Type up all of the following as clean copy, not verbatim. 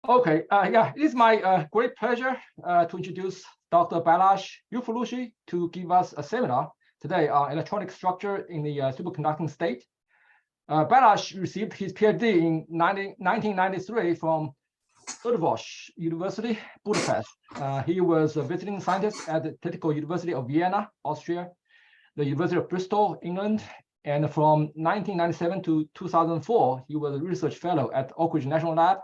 Okay, yeah, it is my great pleasure to introduce Dr. Balazs Ujfalussy to give us a seminar today on electronic structure in the superconducting state. Balazs received his PhD in 1993 from Ujfalussy University, Budapest. He was a visiting scientist at the Technical University of Vienna, Austria, the University of Bristol, England, and from 1997 to 2004, he was a research fellow at Oak Ridge National Lab.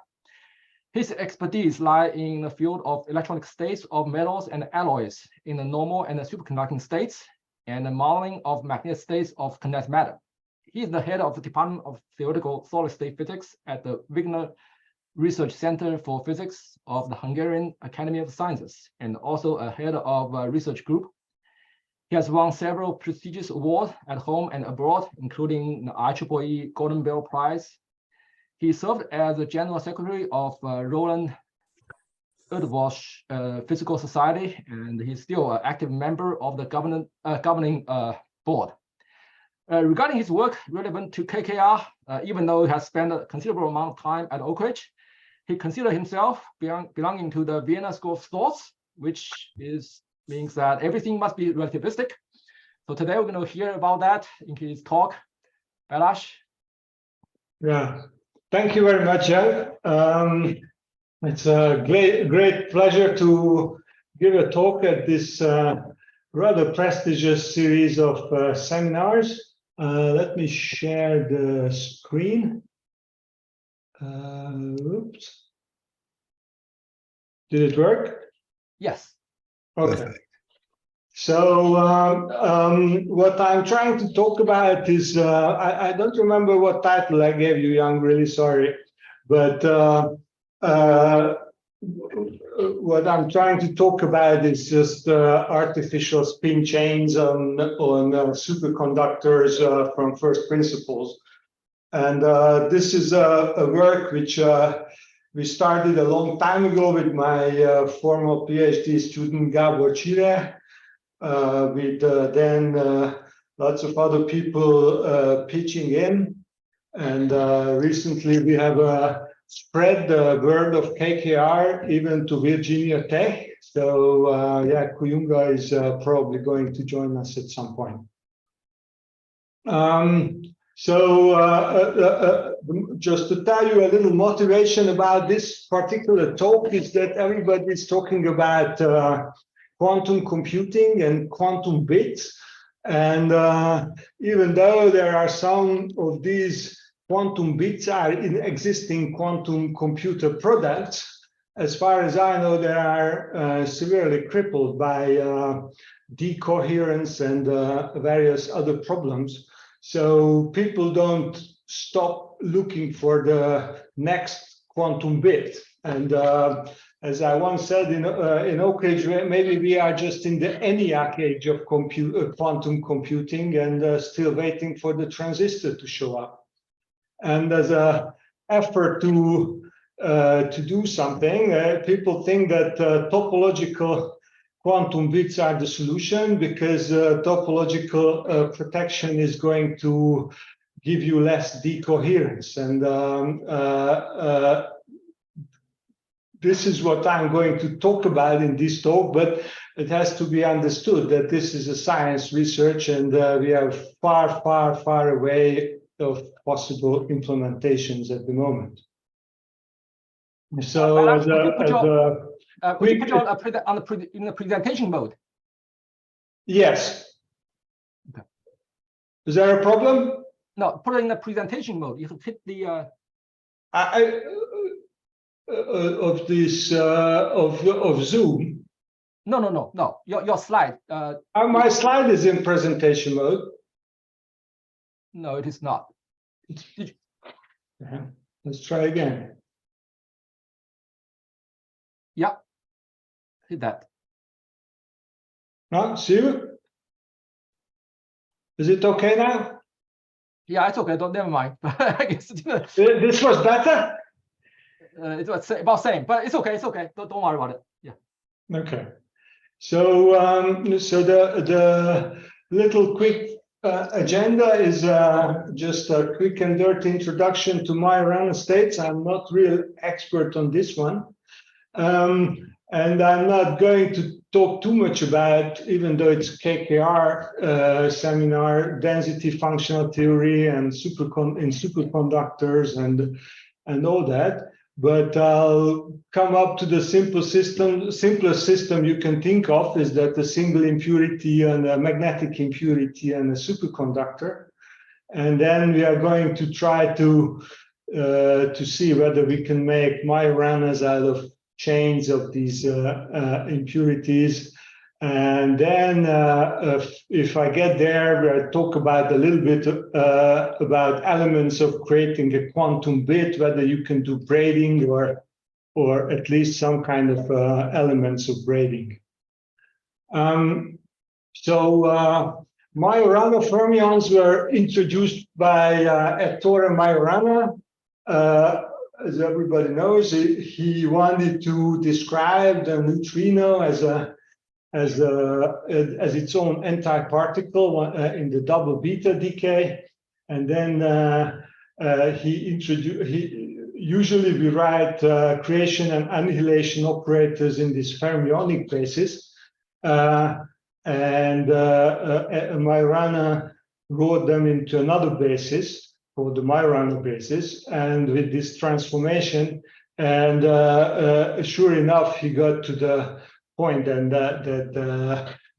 His expertise lie in the field of electronic states of metals and alloys in the normal and the superconducting states, and the modeling of magnetic states of condensed matter. He is the head of the Department of Theoretical Solid-State Physics at the Wigner Research Centre for Physics of the Hungarian Academy of Sciences, and also a head of a research group. He has won several prestigious awards at home and abroad, including the IEEE Golden Bell Prize. He served as the General Secretary of Roland Ujfalussy Physical Society, and he's still an active member of the governing board. Regarding his work relevant to KKR, even though he has spent a considerable amount of time at Oak Ridge, he considers himself belonging to the Vienna School of Thoughts, which means that everything must be relativistic. So today we're going to hear about that in his talk. Balazs? Yeah. Thank you very much, Jan. It's a great pleasure to give a talk at this rather prestigious series of seminars. Let me share the screen. Oops. Did it work? Yes. Okay. Perfect. So what I'm trying to talk about is, I don't remember what title I gave you, Young, really sorry. But what I'm trying to talk about is just artificial spin chains on superconductors from first principles. And this is a work which we started a long time ago with my former PhD student, Gabor Csire. With then lots of other people pitching in. And recently we have spread the word of KKR even to Virginia Tech. So yeah, Kuyunga is probably going to join us at some point. Just to tell you a little motivation about this particular talk is that everybody is talking about quantum computing and quantum bits. And even though there are some of these quantum bits are in existing quantum computer products, as far as I know, they are severely crippled by decoherence and various other problems. So people don't stop looking for the next quantum bit. And as I once said in Oak Ridge, maybe we are just in the ENIAC age of quantum computing and still waiting for the transistor to show up. And as an effort to do something, people think that topological quantum bits are the solution because topological protection is going to give you less decoherence. And this is what I'm going to talk about in this talk, but it has to be understood that this is a science research and we are far, far, far away of possible implementations at the moment. So in the presentation mode? Yes. Okay. Is there a problem? No, put it in the presentation mode. You hit the of this of Zoom. No. Your slide. My slide is in presentation mode. No, it is not. Let's try again. Yeah, hit that. No, see you? Is it okay now? Yeah, it's okay. Never mind. I guess This was better. It was about same, but it's okay. It's okay. Don't worry about it. Yeah. Okay. So so the little quick agenda is just a quick and dirty introduction to Majorana states. I'm not real expert on this one. And I'm not going to talk too much about, even though it's KKR seminar, density functional theory and superconductors and all that. But I'll come up to the simplest system you can think of is that a single impurity and a magnetic impurity and a superconductor. And then we are going to try to see whether we can make Majoranas out of chains of these impurities. And then if I get there, we'll talk about a little bit about elements of creating a quantum bit, whether you can do braiding or at least some kind of elements of braiding. Majorana fermions were introduced by Ettore Majorana. As everybody knows, he wanted to describe the neutrino as its own antiparticle in the double beta decay, and then usually we write creation and annihilation operators in this fermionic basis, and Majorana wrote them into another basis called the Majorana basis, and with this transformation, and sure enough, he got to the point and that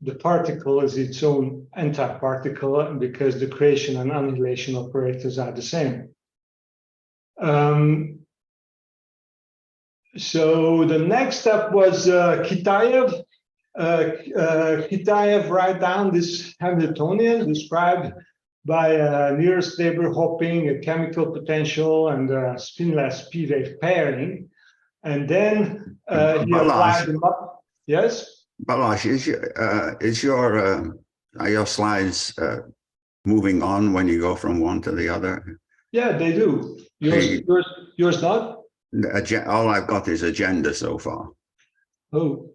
the particle is its own antiparticle because the creation and annihilation operators are the same. So the next step was Kitaev. Kitaev write down this Hamiltonian described by near stable hopping, a chemical potential, and spinless p-wave pairing, and then he applied them up. Yes, Balazs, are your slides moving on when you go from one to the other? Yeah, they do. Yours not? All I've got is agenda so far. Oh,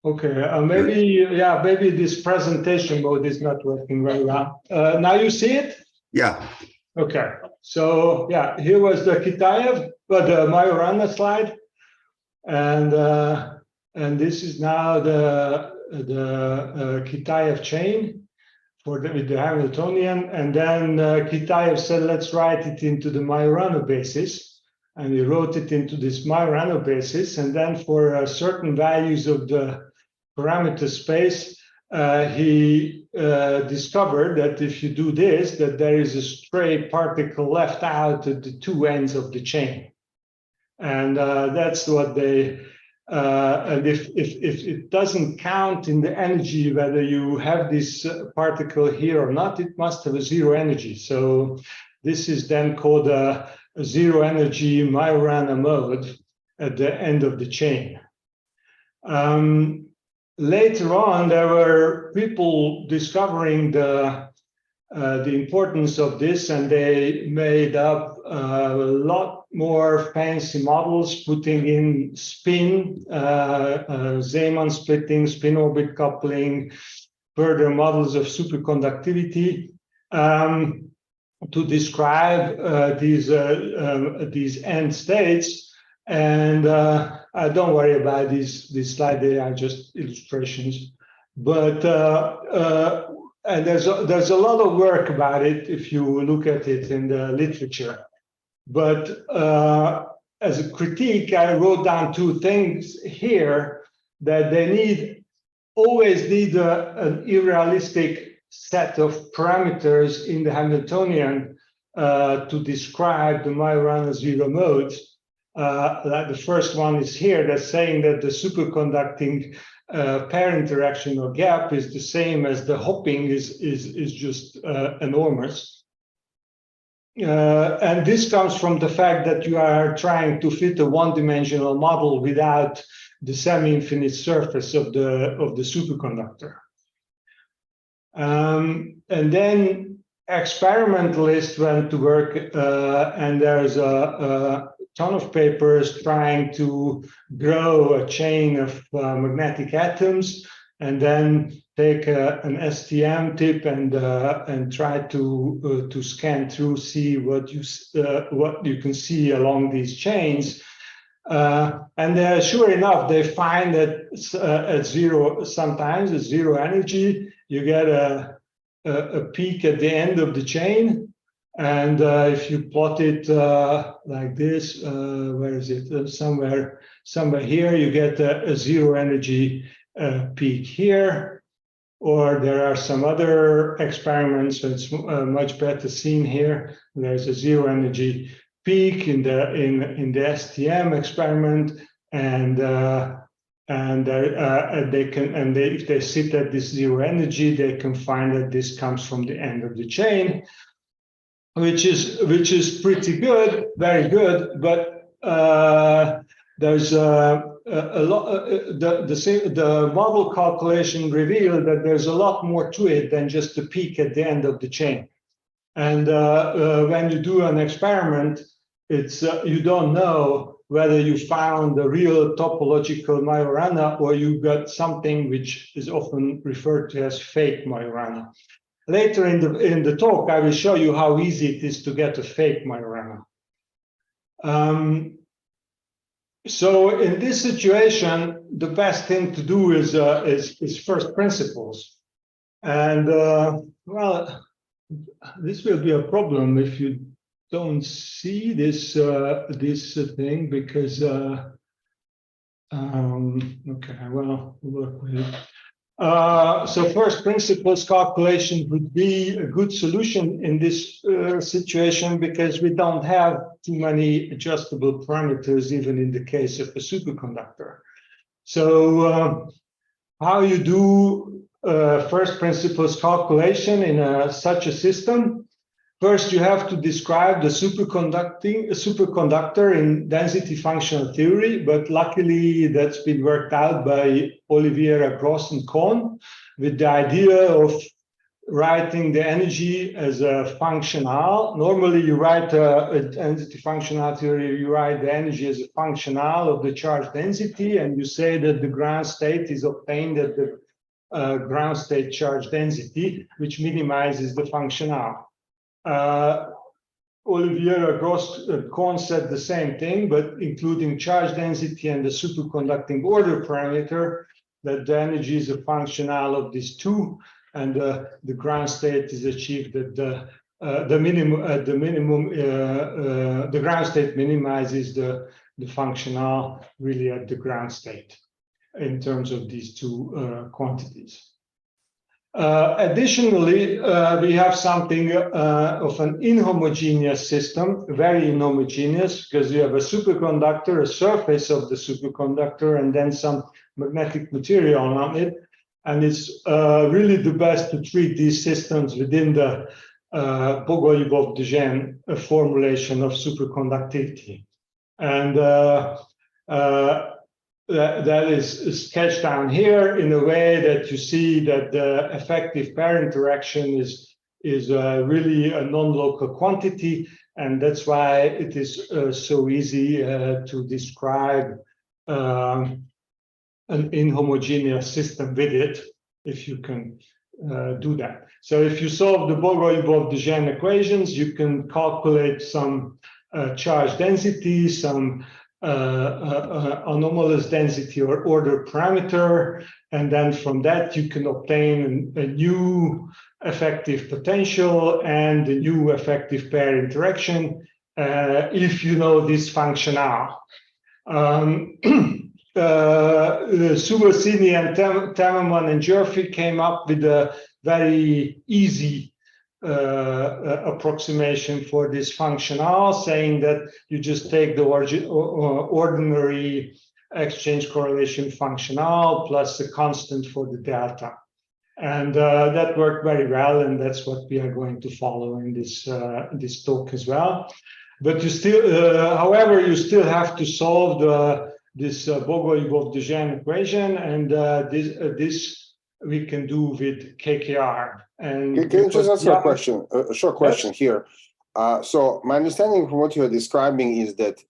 okay. Maybe this presentation mode is not working very well. Now you see it? Yeah. Okay. So yeah, here was the Kitaev, but the Majorana slide, and this is now the Kitaev chain with the Hamiltonian, and then Kitaev said, let's write it into the Majorana basis, and he wrote it into this Majorana basis, and then for certain values of the parameter space, he discovered that if you do this, that there is a stray particle left out at the two ends of the chain, and that's what they. And if it doesn't count in the energy whether you have this particle here or not, it must have a zero energy. So this is then called a zero energy Majorana mode at the end of the chain. Later on, there were people discovering the importance of this, and they made up a lot more fancy models, putting in spin, Zeeman splitting, spin orbit coupling, further models of superconductivity to describe these end states. And don't worry about these slides; they are just illustrations. But and there's a lot of work about it if you look at it in the literature. But as a critique, I wrote down two things here, that they always need an irrealistic set of parameters in the Hamiltonian to describe the Majorana zero modes. The first one is here, that's saying that the superconducting pair interaction or gap is the same as the hopping is just enormous. And this comes from the fact that you are trying to fit a one-dimensional model without the semi-infinite surface of the superconductor. And then experimentalists went to work, and there's a ton of papers trying to grow a chain of magnetic atoms and then take an STM tip and try to scan through, see what you can see along these chains. And sure enough, they find that at zero, sometimes at zero energy, you get a peak at the end of the chain. And if you plot it like this, where is it? Somewhere here, you get a zero energy peak here. Or there are some other experiments, so it's much better seen here. There's a zero energy peak in the STM experiment, and if they sit at this zero energy, they can find that this comes from the end of the chain, which is pretty good, very good. But there's a lot. The model calculation revealed that there's a lot more to it than just the peak at the end of the chain. And when you do an experiment, it's you don't know whether you found the real topological Majorana or you got something which is often referred to as fake Majorana. Later in the talk, I will show you how easy it is to get a fake Majorana. So in this situation, the best thing to do is first principles, and well, this will be a problem if you don't see this thing, because okay, well, we'll work with it. So first principles calculation would be a good solution in this situation, because we don't have too many adjustable parameters, even in the case of a superconductor. So how you do first principles calculation in such a system? First, you have to describe the superconductor in density functional theory, but luckily that's been worked out by Oliveira, Gross, and Kohn, with the idea of writing the energy as a functional. Normally, you write a density functional theory, you write the energy as a functional of the charge density, and you say that the ground state is obtained at the ground state charge density, which minimizes the functional. Oliveira, Gross, Kohn said the same thing, but including charge density and the superconducting order parameter, that the energy is a functional of these two, and the ground state is achieved at the ground state minimizes the functional really at the ground state in terms of these two quantities. Additionally, we have something of an inhomogeneous system, very inhomogeneous, because you have a superconductor, a surface of the superconductor, and then some magnetic material on it. And it's really the best to treat these systems within the Bogolyubov-de Gennes formulation of superconductivity. And that is sketched down here in a way that you see that the effective pair interaction is really a non-local quantity, and that's why it is so easy to describe an inhomogeneous system with it, if you can do that. So if you solve the Bogolyubov-de Gennes equations, you can calculate some charge density, some anomalous density or order parameter, and then from that you can obtain a new effective potential and a new effective pair interaction if you know this functional. Suvarsini and Tamerman and Jurfi came up with a very easy approximation for this functional, saying that you just take the ordinary exchange correlation functional plus a constant for the delta. And that worked very well, and that's what we are going to follow in this this talk as well. But you still, however, you still have to solve this Bogolyubov-de Gennes equation, and this we can do with KKR. And can you just answer a question, a short question here? So my understanding from what you are describing is that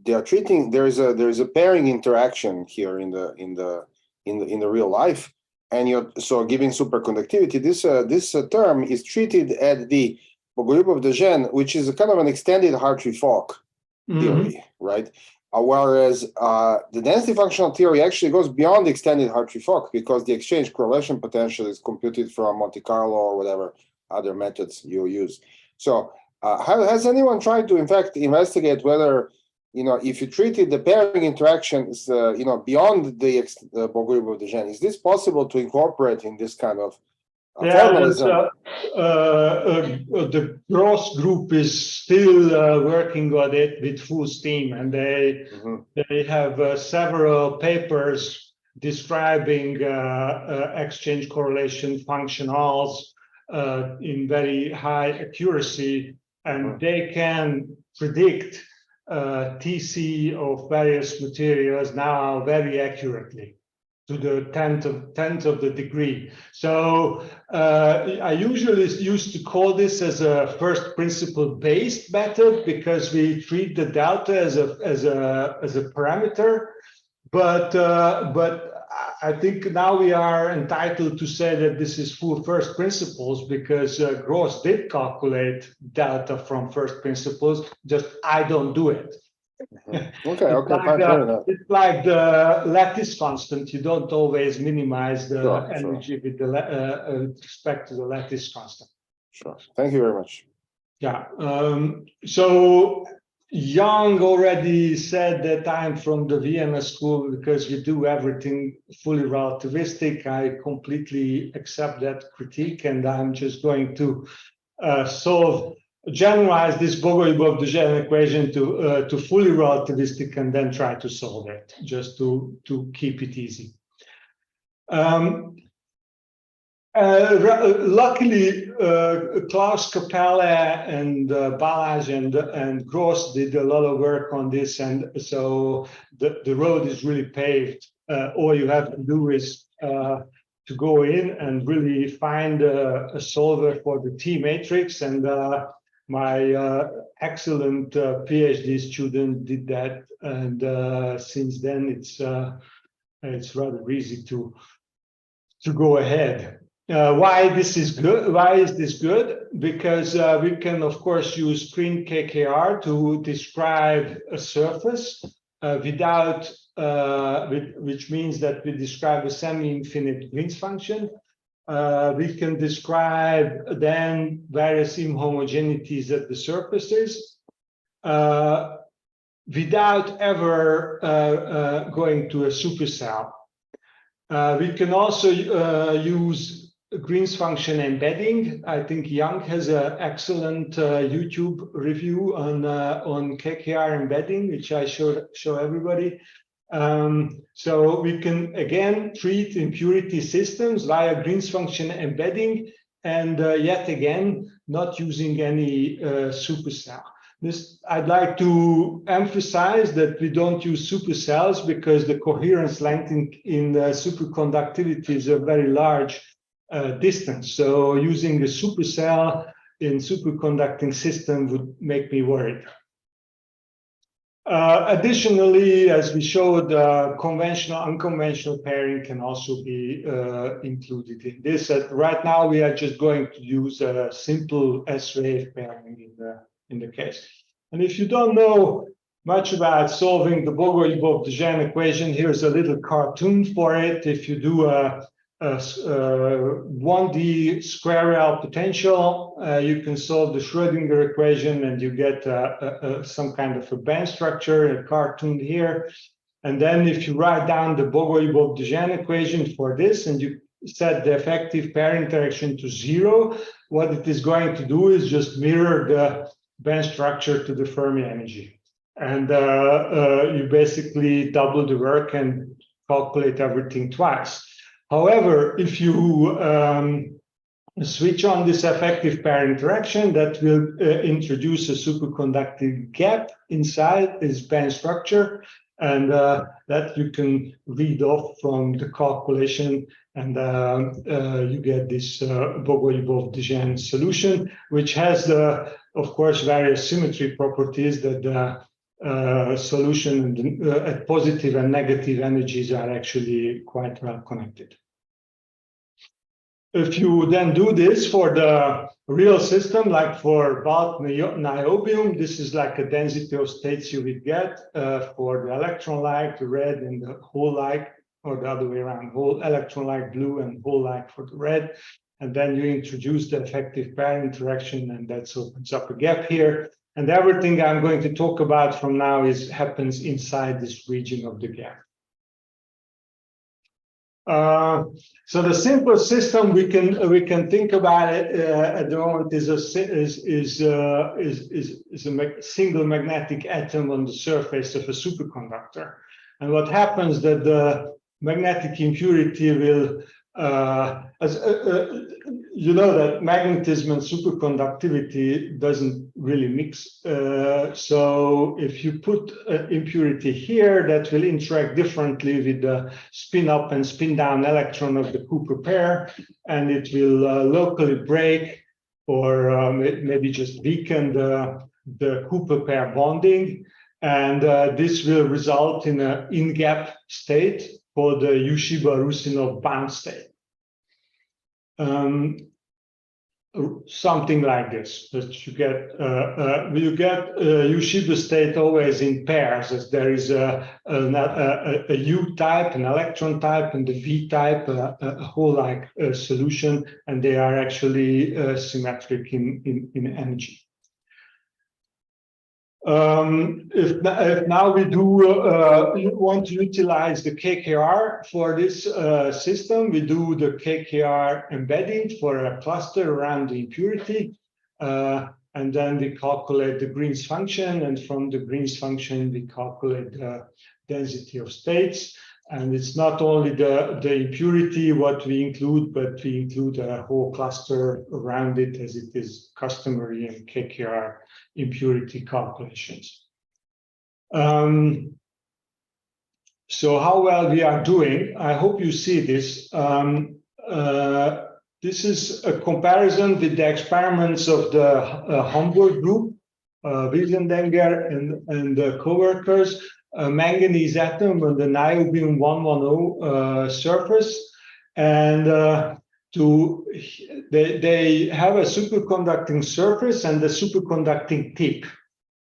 they are treating there is a pairing interaction here in in the real life, and you're so giving superconductivity. This term is treated at the Bogoliubov-de Gennes, which is a kind of an extended Hartree-Fock theory, right? Whereas the density functional theory actually goes beyond the extended Hartree-Fock, because the exchange correlation potential is computed from Monte Carlo or whatever other methods you use. So has anyone tried to, in fact, investigate whether, if you treated the pairing interactions, beyond the Bogoliubov-de Gennes, is this possible to incorporate in this kind of formalism? The Gross group is still working on it with full steam, and they have several papers describing exchange correlation functionals in very high accuracy, and they can predict TC of various materials now very accurately, to the tenth of the degree. So I usually used to call this as a first principle based method, because we treat the delta as a parameter. But I think now we are entitled to say that this is full first principles, because Gross did calculate delta from first principles, just I don't do it. Okay, fine, fair enough. It's like the lattice constant. You don't always minimize the energy with the respect to the lattice constant. Sure. Thank you very much. Yeah. So Young already said that I'm from the Vienna school because we do everything fully relativistic. I completely accept that critique, and I'm just going to generalize this Bogoliubov-de Gennes equation to fully relativistic, and then try to solve it, just to keep it easy. Luckily, Klaus Capelle and Balazs and Gross did a lot of work on this, and so the road is really paved. All you have to do is to go in and really find a solver for the T matrix, and my excellent PhD student did that, and since then it's rather easy to go ahead. Why this is good? Why is this good? Because we can, of course, use screen KKR to describe a surface without, which means that we describe a semi-infinite Green's function. We can describe then various inhomogeneities at the surfaces without ever going to a supercell. We can also use Green's function embedding. I think Young has an excellent YouTube review on KKR embedding, which I show everybody. So we can again treat impurity systems via Green's function embedding, and yet again not using any supercell. I'd like to emphasize that we don't use supercells because the coherence length in the superconductivity is a very large distance. So using a supercell in superconducting system would make me worried. Additionally, as we showed, conventional, unconventional pairing can also be included in this. Right now, we are just going to use a simple S-wave pairing in the case. And if you don't know much about solving the Bogoliubov-de Gennes equation, here's a little cartoon for it. If you do a 1D square rail potential, you can solve the Schrödinger equation, and you get some kind of a band structure, a cartoon here. And then if you write down the Bogoliubov-de Gennes equation for this, and you set the effective pair interaction to 0, what it is going to do is just mirror the band structure to the Fermi energy. And you basically double the work and calculate everything twice. However, if you switch on this effective pair interaction, that will introduce a superconductive gap inside this band structure, and that you can read off from the calculation, and you get this Bogoliubov-de Gennes solution, which has, of course, various symmetry properties that solution, and at positive and negative energies are actually quite well connected. If you then do this for the real system, like for bulk niobium, this is like a density of states you would get for the electron-like, the red, and the hole-like, or the other way around, whole electron-like blue and hole-like for the red. And then you introduce the effective pair interaction, and that opens up a gap here. And everything I'm going to talk about from now happens inside this region of the gap. So the simplest system we can think about it at the moment is a single magnetic atom on the surface of a superconductor. And what happens that the magnetic impurity will, you know that magnetism and superconductivity doesn't really mix. So if you put impurity here, that will interact differently with the spin up and spin down electron of the Cooper pair, and it will locally break or maybe just weaken the Cooper pair bonding. And this will result in an in-gap state called the Ushiba-Rusinov bound state. Something like this, that you get Ushiba state always in pairs, as there is a U type, an electron type, and the V type, a hole-like solution, and they are actually symmetric in energy. If now we want to utilize the KKR for this system, we do the KKR embedding for a cluster around the impurity, and then we calculate the Green's function, and from the Green's function we calculate the density of states. And it's not only the impurity what we include, but we include a whole cluster around it, as it is customary in KKR impurity calculations. So how well we are doing, I hope you see this. This is a comparison with the experiments of the Hamburg group, Wiesendenger and the co-workers. Manganese atom on the niobium 110 surface, and they have a superconducting surface and the superconducting tip.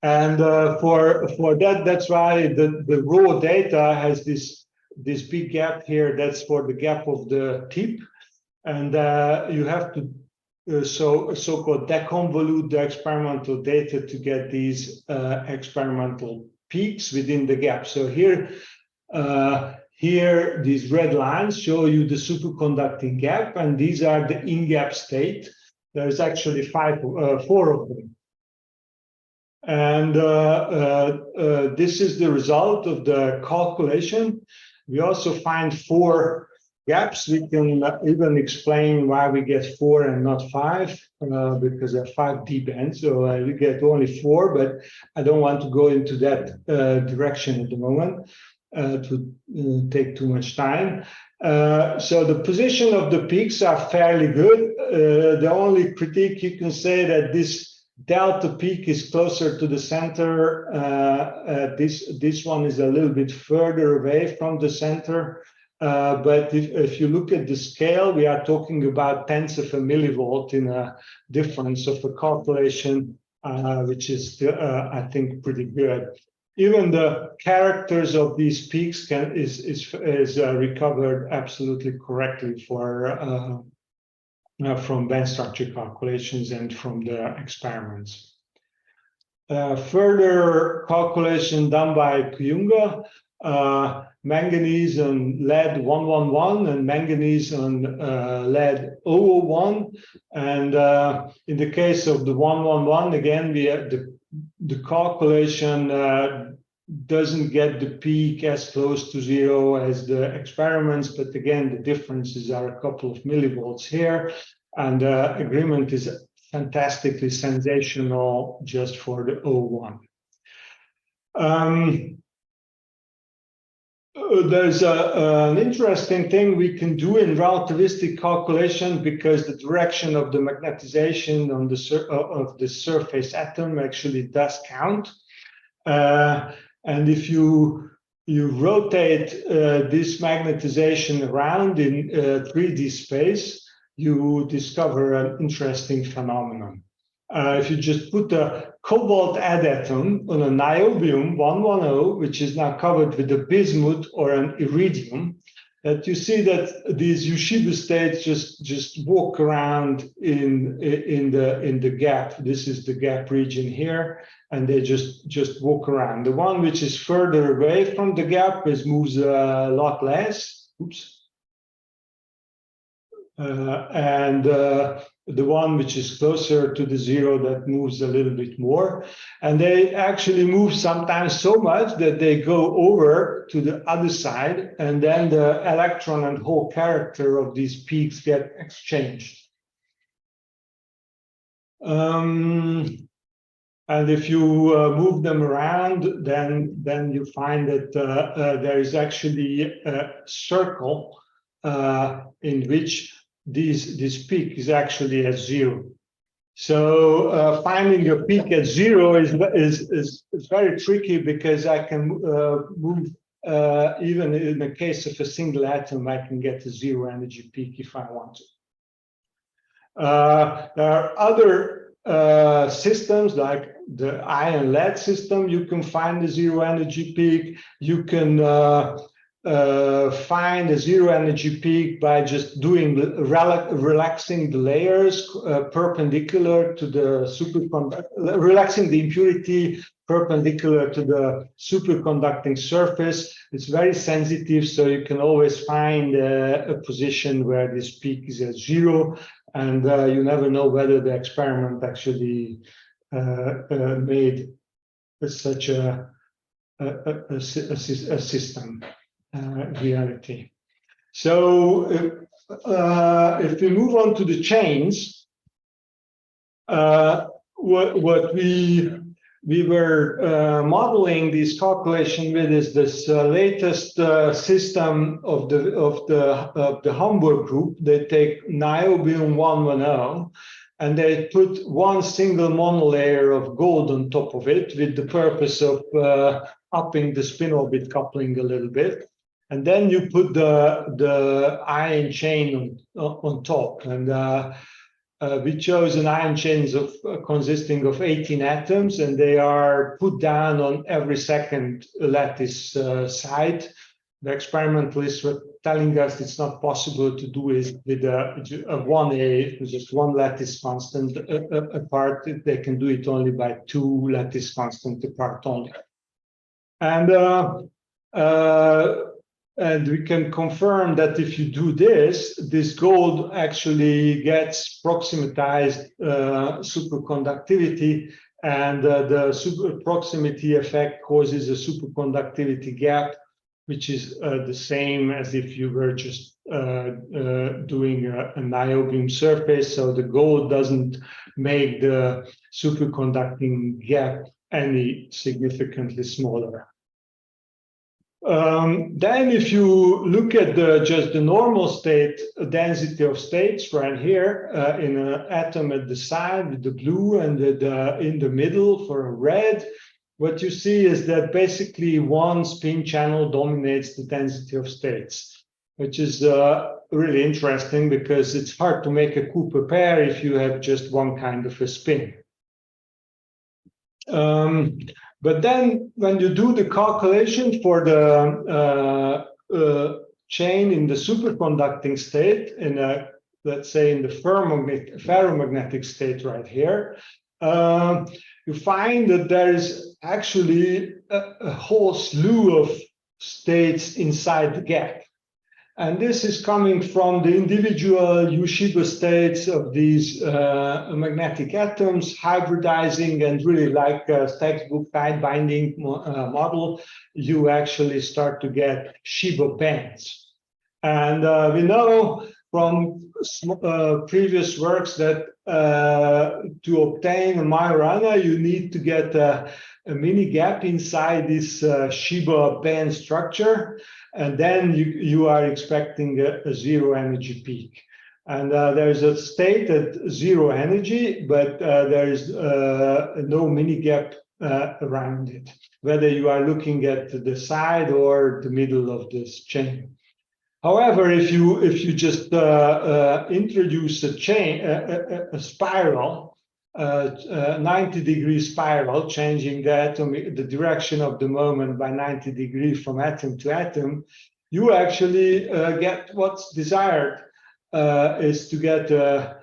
And for that, that's why the raw data has this big gap here. That's for the gap of the tip, and you have to so-called deconvolute the experimental data to get these experimental peaks within the gap. So here these red lines show you the superconducting gap, and these are the in-gap state. There's actually four of them. And this is the result of the calculation. We also find 4 gaps. We can even explain why we get 4 and not 5, because there are 5 d bands, so we get only 4, but I don't want to go into that direction at the moment to take too much time. So the position of the peaks are fairly good. The only critique you can say that this delta peak is closer to the center. This one is a little bit further away from the center. But if you look at the scale, we are talking about tenths of a millivolt in a difference of a calculation, which is, I think, pretty good. Even the characters of these peaks is recovered absolutely correctly from band structure calculations and from the experiments. Further calculation done by Kuyunga. Manganese on lead 111 and manganese on lead 001. And in the case of the 111, again, we have the calculation doesn't get the peak as close to 0 as the experiments, but again, the differences are a couple of millivolts here, and the agreement is fantastically sensational just for the 01. There's an interesting thing we can do in relativistic calculation, because the direction of the magnetization on of the surface atom actually does count. And if you rotate this magnetization around in 3D space, you discover an interesting phenomenon. If you just put a cobalt add atom on a niobium 110, which is now covered with a bismuth or an iridium, that you see that these Yeshiva states just walk around in the gap. This is the gap region here, and they just walk around. The one which is further away from the gap moves a lot less. Oops. And the one which is closer to the zero, that moves a little bit more. And they actually move sometimes so much that they go over to the other side, and then the electron and hole character of these peaks get exchanged. And if you move them around, then you find that there is actually a circle in which this peak is actually at zero. So finding a peak at zero is very tricky, because I can move even in the case of a single atom, I can get a zero energy peak if I want to. There are other systems like the ion lead system. You can find a zero energy peak. You can find a zero energy peak by just doing relaxing the layers perpendicular to the superconductor, relaxing the impurity perpendicular to the superconducting surface. It's very sensitive, so you can always find a position where this peak is at zero, and you never know whether the experiment actually made such a system reality. So if we move on to the chains, what we were modeling this calculation with is this latest system of the Hamburg group. They take niobium 110 and they put one single monolayer of gold on top of it with the purpose of upping the spin orbit coupling a little bit. And then you put the ion chain on top. And we chose an ion chains consisting of 18 atoms, and they are put down on every second lattice side. The experimentalists were telling us it's not possible to do it with a 1A, just one lattice constant apart. They can do it only by two lattice constant apart only. And we can confirm that if you do this gold actually gets proximatized superconductivity, and the super proximity effect causes a superconductivity gap, which is the same as if you were just doing a niobium surface. So the gold doesn't make the superconducting gap any significantly smaller. Then if you look at just the normal state density of states right here in an atom at the side with the blue and in the middle for a red, what you see is that basically one spin channel dominates the density of states, which is really interesting because it's hard to make a Cooper pair if you have just one kind of a spin. But then when you do the calculation for the chain in the superconducting state, in a, let's say in the ferromagnetic state right here, you find that there is actually a whole slew of states inside the gap. And this is coming from the individual Yeshiva states of these magnetic atoms hybridizing, and really like a textbook tight binding model, you actually start to get Shiva bands. And we know from previous works that to obtain a Majorana, you need to get a mini gap inside this Shiva band structure. And then you are expecting a zero energy peak. And there's a state at zero energy, but there is no mini gap around it, whether you are looking at the side or the middle of this chain. However, if you just introduce a chain, a spiral, 90-degree spiral, changing the direction of the moment by 90 degrees from atom to atom, you actually get what's desired, is to get a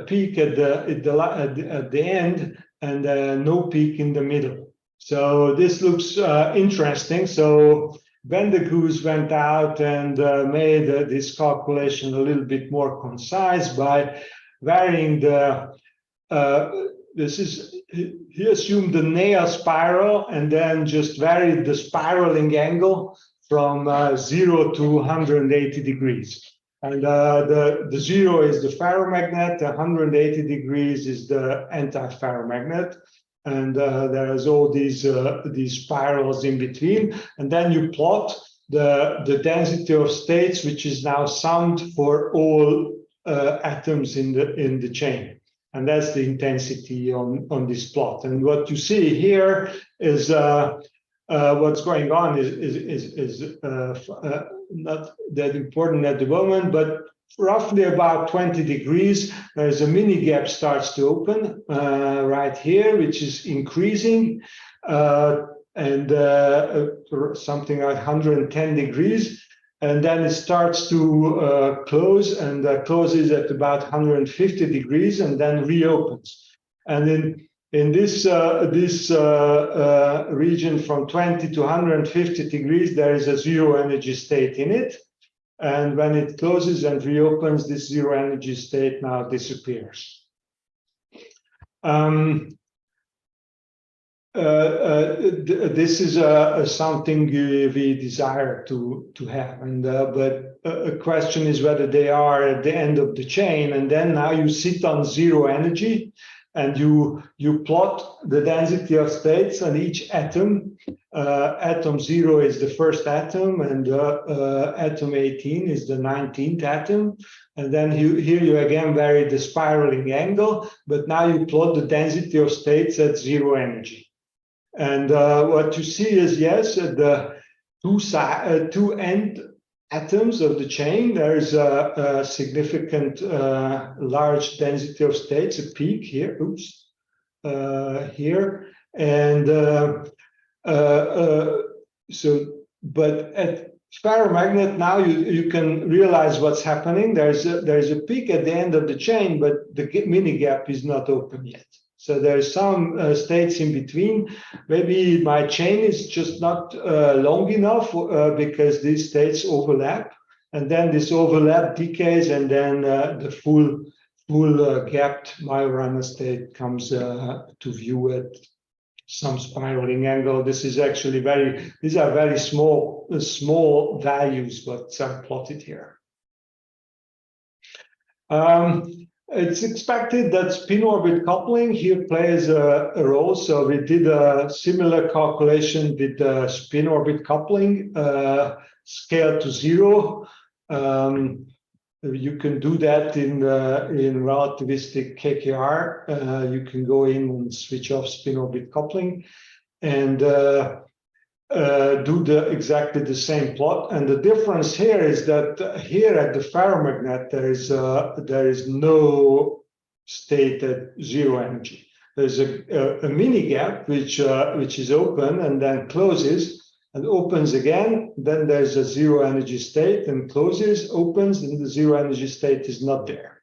peak at the end and no peak in the middle. So this looks interesting. So Bendegoes went out and made this calculation a little bit more concise by varying the, he assumed the Néa spiral and then just varied the spiraling angle from 0 to 180 degrees. And the 0 is the ferromagnet, the 180 degrees is the anti-ferromagnet. And there's all these spirals in between, and then you plot the density of states, which is now summed for all atoms in the chain, and that's the intensity on this plot. And what you see here is what's going on is not that important at the moment, but roughly about 20 degrees, there's a mini gap starts to open right here, which is increasing, and something like 110 degrees. And then it starts to close, and closes at about 150 degrees and then reopens. And in this region from 20 to 150 degrees, there is a zero energy state in it. And when it closes and reopens, this zero energy state now disappears. This is something we desire to have, and but a question is whether they are at the end of the chain, and then now you sit on zero energy, and you plot the density of states on each atom. Atom 0 is the first atom, and atom 18 is the 19th atom. And then here you again vary the spiraling angle, but now you plot the density of states at zero energy. And what you see is, yes, at the two end atoms of the chain, there is a significant large density of states, a peak here, here. And but at ferromagnet now you can realize what's happening. There's a peak at the end of the chain, but the mini gap is not open yet. So there's some states in between. Maybe my chain is just not long enough because these states overlap, and then this overlap decays, and then the full gapped Majorana state comes to view at some spiraling angle. This is actually these are very small values, but are plotted here. It's expected that spin-orbit coupling here plays a role. So we did a similar calculation with spin-orbit coupling scaled to 0. You can do that in relativistic KKR. You can go in and switch off spin-orbit coupling and do exactly the same plot. And the difference here is that here at the ferromagnet there is no state at zero energy. There's a mini gap which is open and then closes and opens again. Then there's a zero energy state and closes, opens, and the zero energy state is not there.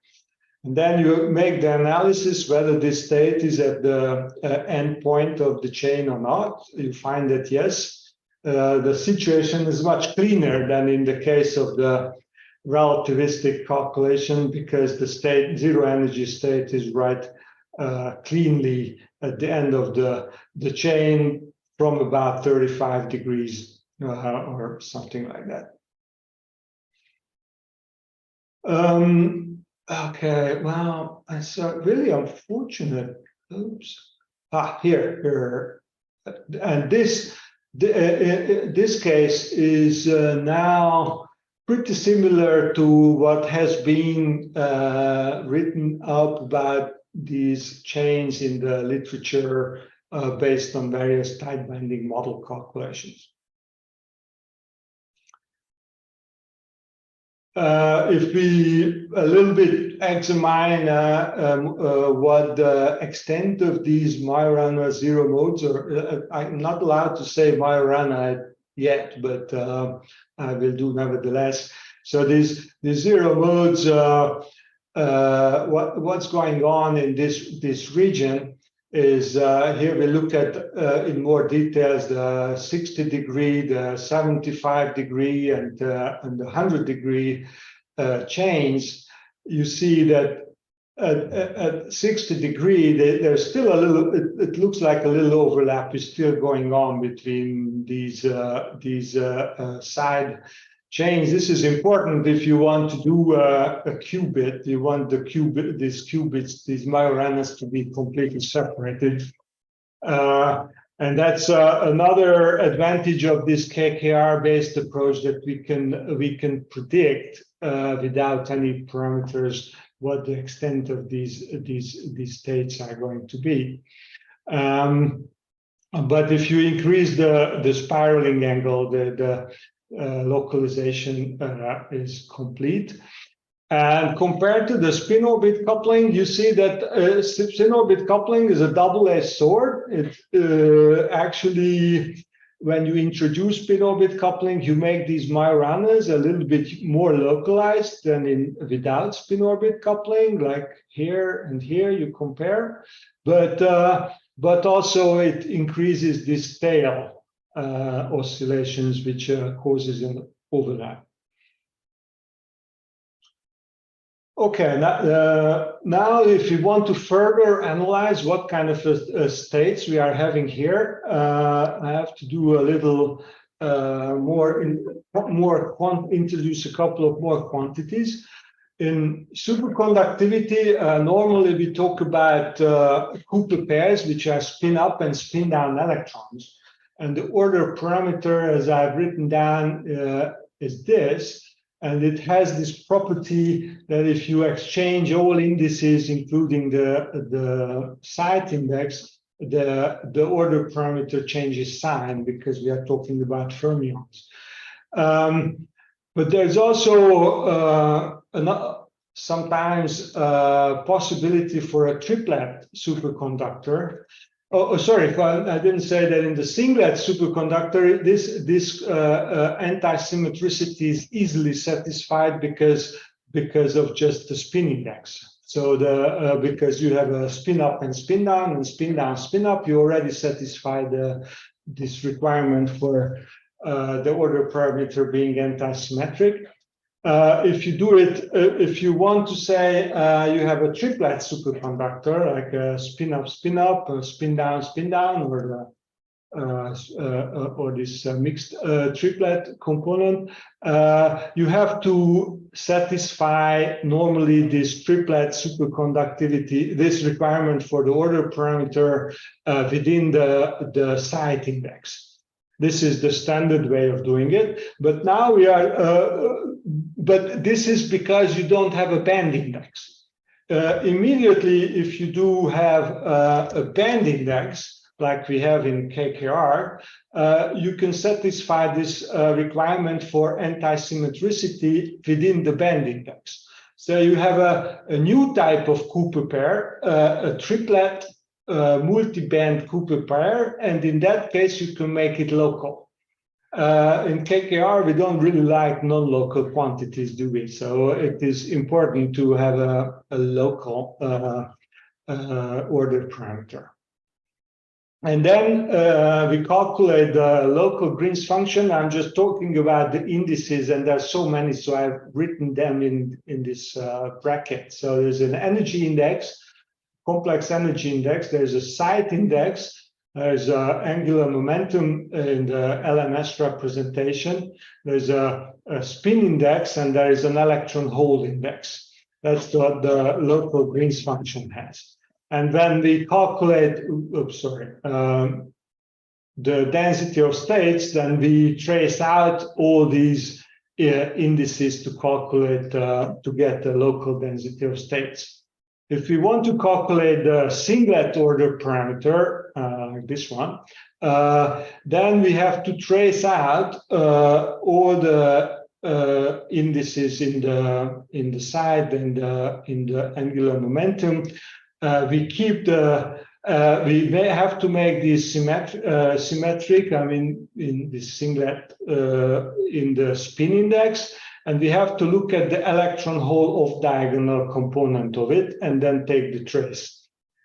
And then you make the analysis whether this state is at the end point of the chain or not. You find that yes, the situation is much cleaner than in the case of the relativistic calculation, because the zero energy state is right cleanly at the end of the chain from about 35 degrees or something like that. Okay, well, it's really unfortunate. Oops. Here. And this case is now pretty similar to what has been written up about these chains in the literature based on various tight binding model calculations. If we a little bit examine what the extent of these Majorana zero modes, or I'm not allowed to say Majorana yet, but I will do nevertheless. So these zero modes, what's going on in this region is here we look at in more details the 60-degree, the 75-degree, and the 100-degree chains. You see that at 60-degree, there's still a little. It looks like a little overlap is still going on between these side chains. This is important if you want to do a qubit. You want the qubit, these qubits, these Majoranas, to be completely separated. And that's another advantage of this KKR-based approach, that we can predict without any parameters what the extent of these states are going to be. But if you increase the spiraling angle, the localization is complete. And compared to the spin-orbit coupling, you see that spin-orbit coupling is a double-edged sword. It actually, when you introduce spin-orbit coupling, you make these Majoranas a little bit more localized than without spin-orbit coupling, like here and here you compare. But also it increases this tail oscillations, which causes an overlap. Okay, now if we want to further analyze what kind of states we are having here, I have to do a little introduce a couple of more quantities. In superconductivity, normally we talk about Cooper pairs, which are spin up and spin down electrons. And the order parameter, as I've written down, is this. And it has this property that if you exchange all indices, including the site index, the order parameter changes sign, because we are talking about fermions. But there's also sometimes possibility for a triplet superconductor. Oh, sorry, I didn't say that in the singlet superconductor, this anti-symmetricity is easily satisfied because of just the spin index. So because you have a spin up and spin down, and spin down, spin up, you already satisfy this requirement for the order parameter being anti-symmetric. If you do it, if you want to say you have a triplet superconductor, like a spin up, or spin down, or this mixed triplet component, you have to satisfy normally this triplet superconductivity, this requirement for the order parameter within the site index. This is the standard way of doing it, but now we are. But this is because you don't have a band index. Immediately, if you do have a band index, like we have in KKR, you can satisfy this requirement for anti-symmetricity within the band index. So you have a new type of Cooper pair, a triplet multi-band Cooper pair, and in that case, you can make it local. In KKR, we don't really like non-local quantities, do we? So it is important to have a local order parameter. And then we calculate the local Green's function. I'm just talking about the indices, and there's so many, so I've written them in this bracket. So there's an energy index, complex energy index. There's a site index. There's angular momentum in the LMS representation. There's a spin index, and there is an electron hole index. That's what the local Green's function has. And when we calculate, the density of states, then we trace out all these indices to calculate, to get the local density of states. If we want to calculate the singlet order parameter, like this one. Then we have to trace out all the indices in the side and in the angular momentum. We keep the we may have to make these symmetric. I mean, in this singlet in the spin index, and we have to look at the electron hole off diagonal component of it, and then take the trace.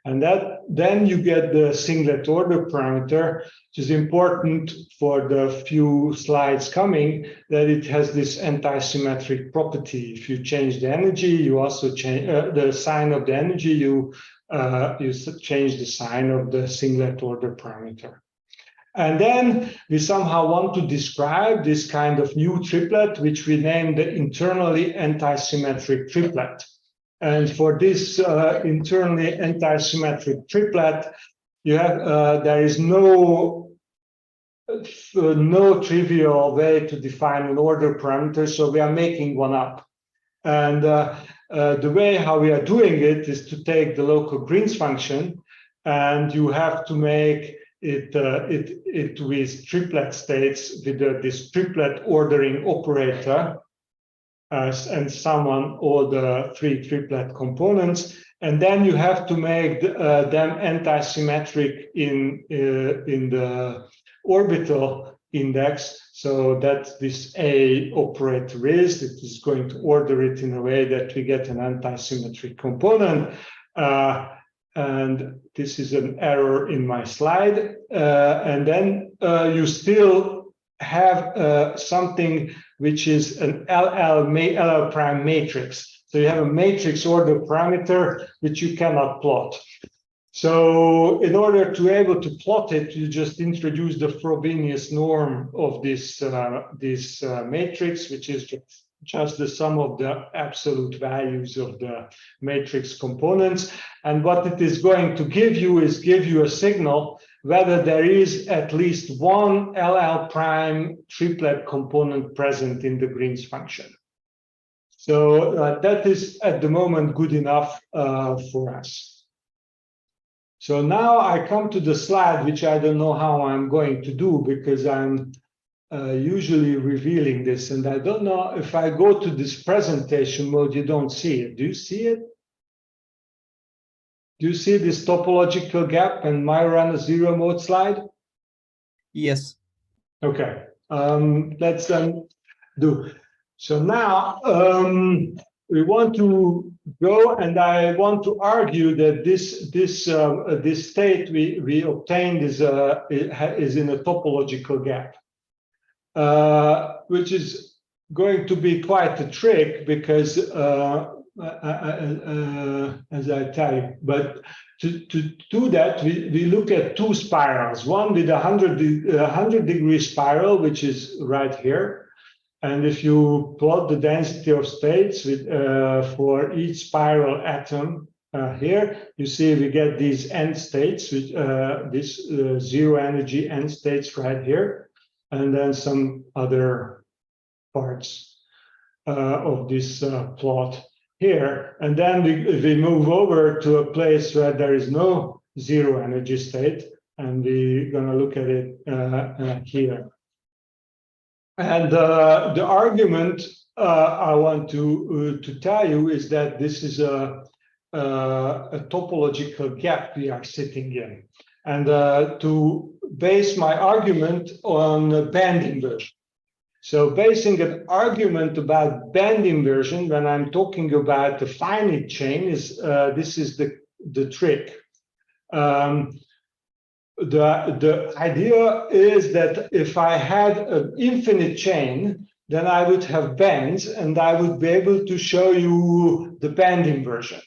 And then you get the singlet order parameter, which is important for the few slides coming, that it has this anti-symmetric property. If you change the energy, you also change the sign of the energy, you change the sign of the singlet order parameter. And then we somehow want to describe this kind of new triplet, which we name the internally anti-symmetric triplet. And for this internally anti-symmetric triplet, you have there is no trivial way to define an order parameter, so we are making one up. And the way how we are doing it is to take the local Green's function, and you have to make it with triplet states with this triplet ordering operator. And sum on all the three triplet components, and then you have to make them anti-symmetric in the orbital index, so that this A operator it is going to order it in a way that we get an anti-symmetric component. And this is an error in my slide. And then you still have something which is an LL prime matrix. So you have a matrix order parameter which you cannot plot. So in order to be able to plot it, you just introduce the Frobenius norm of this matrix, which is just the sum of the absolute values of the matrix components. And what it is going to give you is a signal whether there is at least one LL prime triplet component present in the Green's function. So that is at the moment good enough for us. So now I come to the slide, which I don't know how I'm going to do, because I'm usually revealing this, and I don't know if I go to this presentation mode, you don't see it. Do you see it? Do you see this topological gap and Majorana Zero Mode slide? Yes. Okay. Let's do. So now we want to go, and I want to argue that this state we obtained is in a topological gap, which is going to be quite a trick, because as I tell you, but to do that, we look at two spirals, one with a 100-degree spiral, which is right here. And if you plot the density of states with, for each spiral atom here, you see we get these end states, with this zero energy end states right here, and then some other parts of this plot here. And then we move over to a place where there is no zero energy state, and we're going to look at it here. And the argument I want to tell you is that this is a topological gap we are sitting in, and to base my argument on band inversion. So basing an argument about band inversion when I'm talking about the finite chain is this is the trick. The idea is that if I had an infinite chain, then I would have bands, and I would be able to show you the band inversion.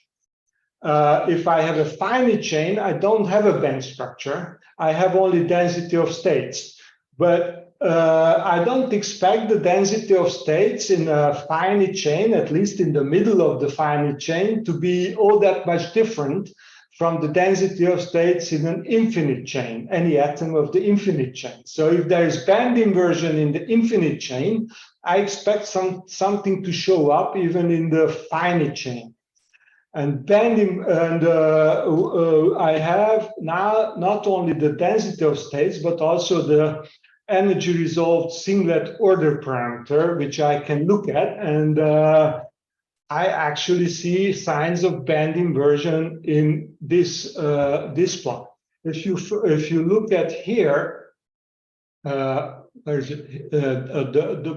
If I have a finite chain, I don't have a band structure. I have only density of states. But I don't expect the density of states in a finite chain, at least in the middle of the finite chain, to be all that much different from the density of states in an infinite chain, any atom of the infinite chain. So if there is band inversion in the infinite chain, I expect something to show up even in the finite chain. And banding, and I have now not only the density of states, but also the energy resolved singlet order parameter, which I can look at. And I actually see signs of band inversion in this this plot. If you look at here, the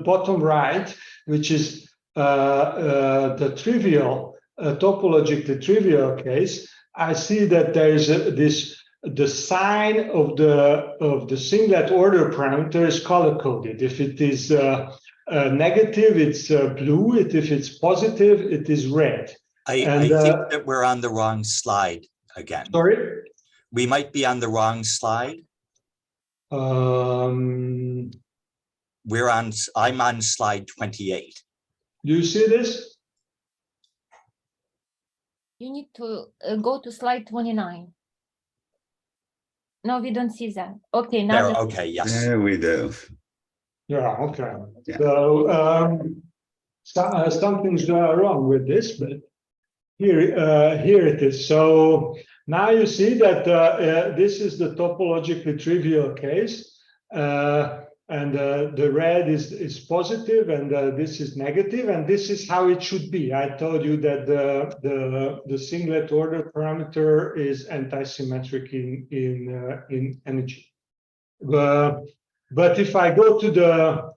bottom right, which is the trivial topologically trivial case, I see that there is the sign of the singlet order parameter is color coded. If it is negative, it's blue. If it's positive, it is red. I think that we're on the wrong slide again. Sorry? We might be on the wrong slide. I'm on slide 28. Do you see this? You need to go to slide 29. No, we don't see that. Okay, now. There, okay, yes. There we do. Yeah, okay. Yeah. So something's wrong with this, but here it is. So now you see that this is the topologically trivial case, and the red is positive, and this is negative, and this is how it should be. I told you that the singlet order parameter is antisymmetric in energy. But if I go to the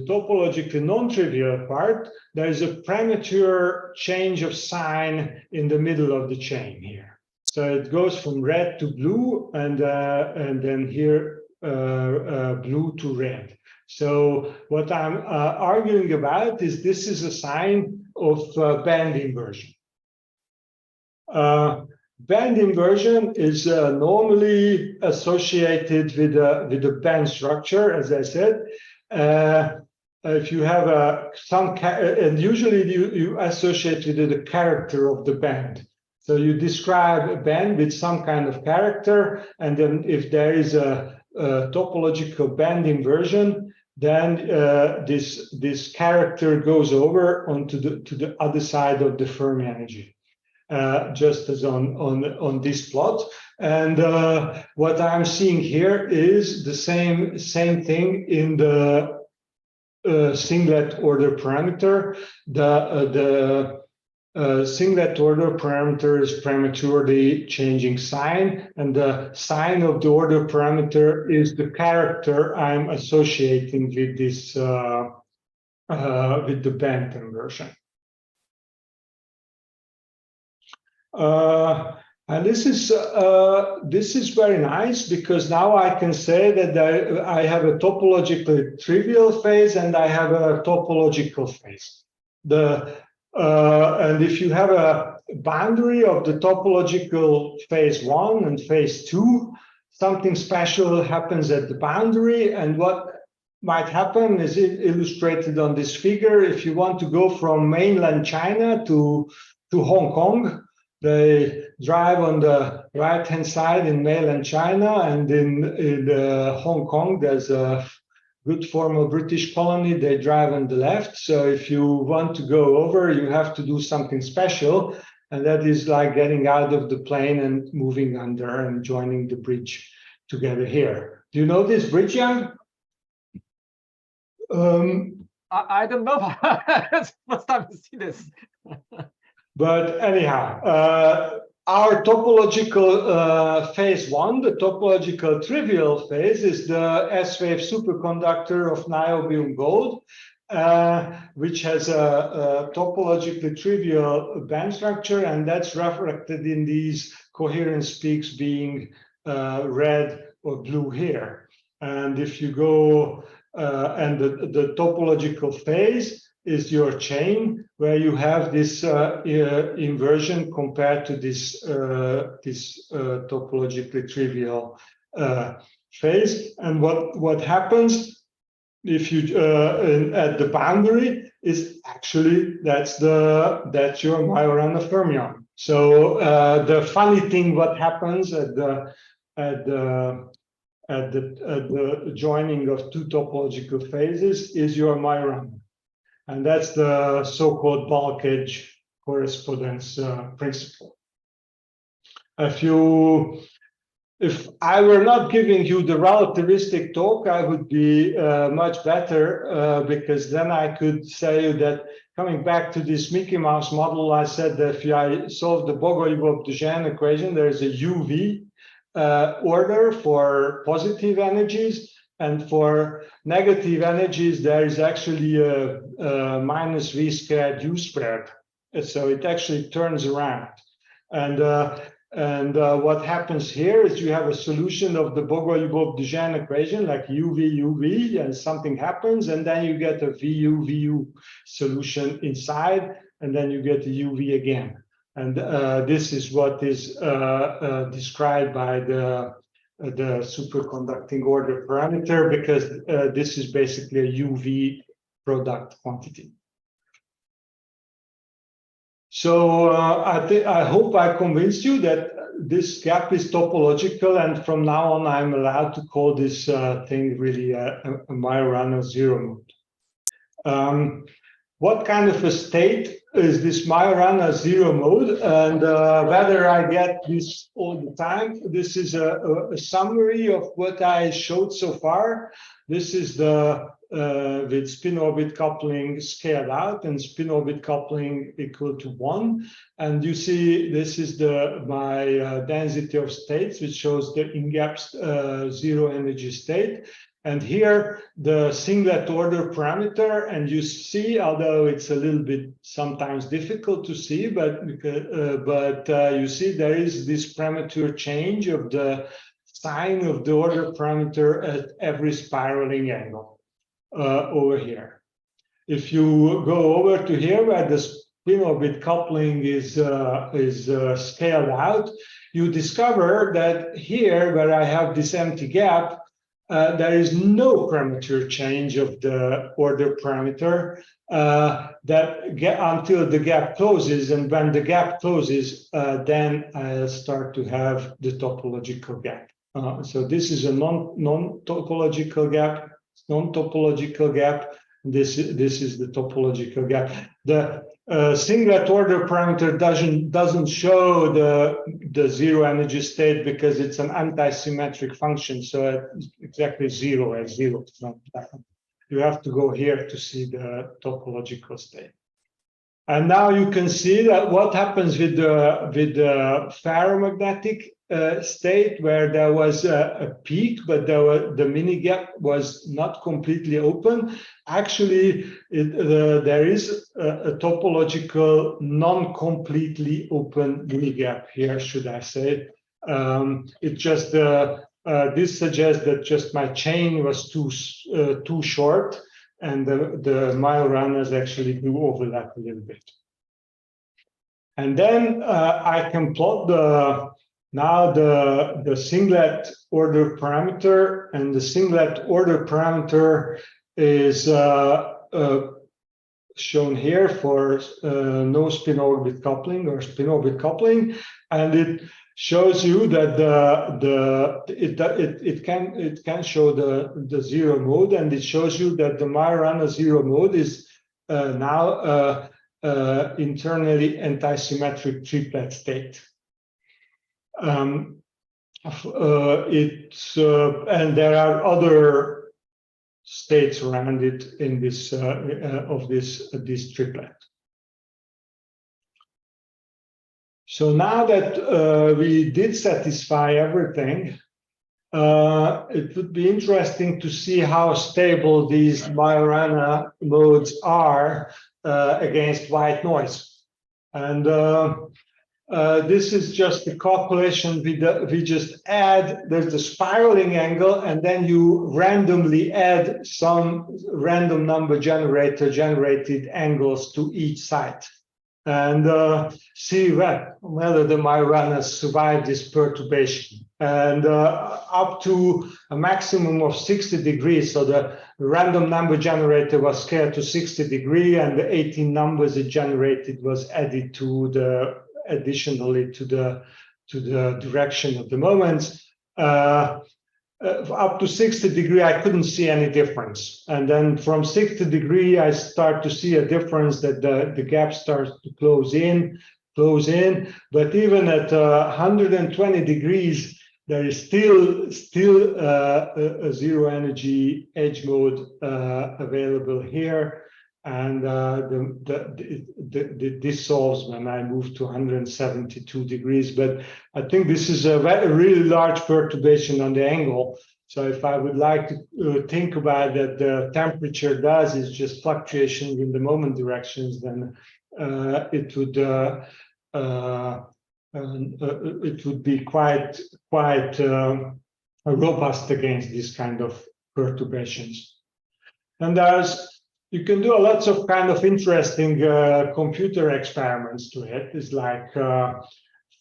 topologically non-trivial part, there is a premature change of sign in the middle of the chain here. So it goes from red to blue, and then here blue to red. So what I'm arguing about is this is a sign of band inversion. Band inversion is normally associated with a band structure, as I said. If you have and usually you associate with the character of the band. So you describe a band with some kind of character, and then if there is a topological band inversion, then this character goes over onto the other side of the Fermi energy. Just as on this plot, and what I'm seeing here is the same thing in the singlet order parameter. The singlet order parameter is prematurely changing sign, and the sign of the order parameter is the character I'm associating with this with the band conversion. And this is very nice, because now I can say that I have a topologically trivial phase and I have a topological phase. And if you have a boundary of the topological phase 1 and phase 2, something special happens at the boundary, and what might happen is illustrated on this figure. If you want to go from mainland China to Hong Kong, they drive on the right-hand side in mainland China, and in Hong Kong, there's a good formal British colony. They drive on the left. So if you want to go over, you have to do something special, and that is like getting out of the plane and moving under and joining the bridge together here. Do you know this bridge, Jan? I don't know. It's the first time I see this. But anyhow, our topological phase 1, the topological trivial phase, is the S-wave superconductor of niobium gold, which has a topologically trivial band structure, and that's reflected in these coherence peaks being red or blue here. And if you go, and the topological phase is your chain, where you have this inversion compared to this topologically trivial phase. And what happens if you at the boundary is actually that's your Majorana fermion. So the funny thing, what happens at the joining of two topological phases is your Majorana. And that's the so-called bulk edge correspondence principle. If I were not giving you the relativistic talk, I would be much better because then I could say that coming back to this Mickey Mouse model, I said that if I solve the Bogoliubov-Duhem equation, there's a UV order for positive energies, and for negative energies, there is actually a minus V squared U squared. So it actually turns around. And what happens here is you have a solution of the Bogoliubov-Duhem equation, like UV, and something happens, and then you get a VU solution inside, and then you get a UV again. And this is what is described by the superconducting order parameter, because this is basically a UV product quantity. So I hope I convinced you that this gap is topological, and from now on I'm allowed to call this thing really a Majorana zero mode. What kind of a state is this Majorana zero mode, and whether I get this all the time? This is a summary of what I showed so far. This is the with spin-orbit coupling scaled out and spin-orbit coupling equal to 1. And you see this is my density of states, which shows the in-gap zero energy state. And here the singlet order parameter, and you see, although it's a little bit sometimes difficult to see, but you see there is this premature change of the sign of the order parameter at every spiraling angle. Over here. If you go over to here where the spin-orbit coupling is scaled out, you discover that here where I have this empty gap, there is no premature change of the order parameter until the gap closes, and when the gap closes, then I start to have the topological gap. So this is a non-topological gap. Non-topological gap. This is the topological gap. The singlet order parameter doesn't show the zero energy state because it's an anti-symmetric function, so it's exactly zero as zero. You have to go here to see the topological state. And now you can see that what happens with the ferromagnetic state, where there was a peak, but the mini gap was not completely open. Actually, there is a topological non-completely open mini gap here, should I say. It just this suggests that just my chain was too short, and the Majoranas actually do overlap a little bit. And then I can plot now the singlet order parameter, and the singlet order parameter is shown here for no spin-orbit coupling or spin-orbit coupling, and it shows you that it can show the zero mode, and it shows you that the Majorana zero mode is now internally anti-symmetric triplet state. And there are other states around it in this this triplet. So now that we did satisfy everything, it would be interesting to see how stable these Majorana modes are against white noise. And this is just a calculation. We just add, there's the spiraling angle, and then you randomly add some random number generated angles to each side, and see whether the Majoranas survive this perturbation. And up to a maximum of 60 degrees, so the random number generator was scaled to 60 degrees, and the 18 numbers it generated was added to additionally to the direction of the moments. up to 60 degree, I couldn't see any difference. And then from 60 degree, I start to see a difference that the gap starts to close in. But even at 120 degrees, there is still a zero energy edge mode available here. And this solves when I move to 172 degrees. But I think this is a really large perturbation on the angle. So if I would like to think about that, the temperature does is just fluctuations in the moment directions, then it would be quite robust against this kind of perturbations. And you can do lots of kind of interesting computer experiments to it. It's like